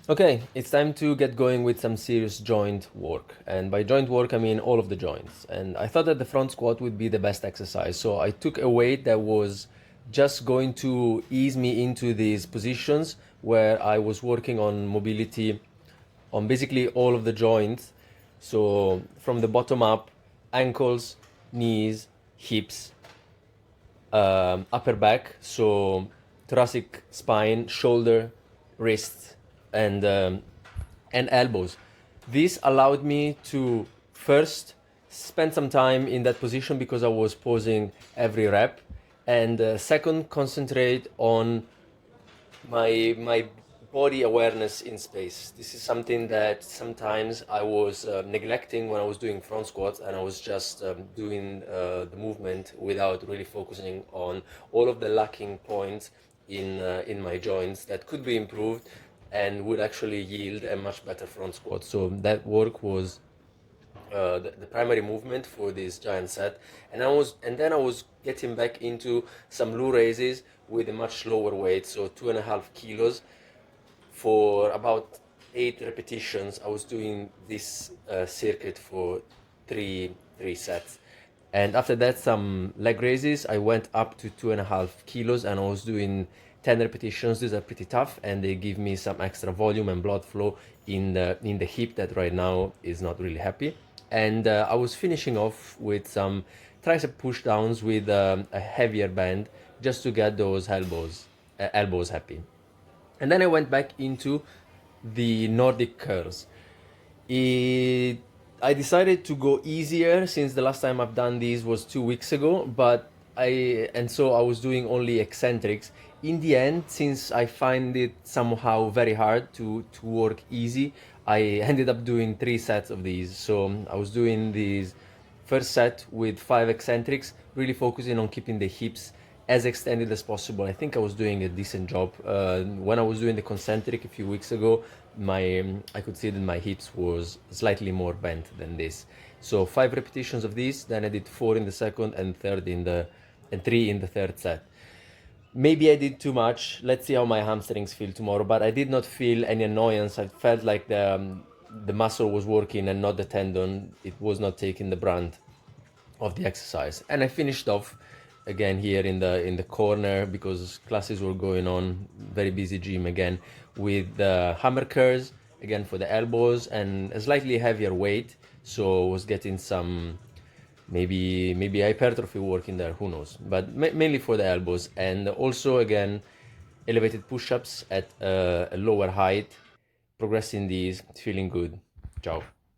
Okay, it's time to get going with some serious joint work. And by joint work, I mean all of the joints. And I thought that the front squat would be the best exercise. So I took a weight that was just going to ease me into these positions where I was working on mobility on basically all of the joints. So from the bottom up, ankles, knees, hips, upper back, so thoracic spine, shoulder, wrists, and elbows. This allowed me to first spend some time in that position because I was pausing every rep, and second, concentrate on my body awareness in space. This is something that sometimes I was neglecting when I was doing front squats, and I was just doing the movement without really focusing on all of the lacking points in my joints that could be improved and would actually yield a much better front squat. So that work was the primary movement for this giant set, and then I was getting back into some low raises with a much lower weight, so 2.5 kilos for about 8 repetitions. I was doing this circuit for three sets, and after that some leg raises. I went up to 2.5 kilos, and I was doing 10 repetitions. These are pretty tough, and they give me some extra volume and blood flow in the hip that right now is not really happy. And I was finishing off with some tricep push downs with a heavier band just to get those elbows happy. And then I went back into the Nordic curls. It, I decided to go easier since the last time I've done these was 2 weeks ago, but so I was doing only eccentrics. In the end, since I find it somehow very hard to work easy, I ended up doing 3 sets of these. So I was doing these first set with 5 eccentrics, really focusing on keeping the hips as extended as possible. I think I was doing a decent job. When I was doing the concentric a few weeks ago, I could see that my hips was slightly more bent than this. So 5 repetitions of this, then I did 4 in the second and 3 in the third set. Maybe I did too much. Let's see how my hamstrings feel tomorrow. But I did not feel any annoyance. I felt like the muscle was working and not the tendon. It was not taking the brunt of the exercise. And I finished off again here in the corner because classes were going on. Very busy gym again with the hammer curls again for the elbows and a slightly heavier weight. So I was getting some maybe hypertrophy work in there, who knows, but mainly for the elbows. And also again elevated push-ups at a lower height, progressing these, feeling good. Ciao.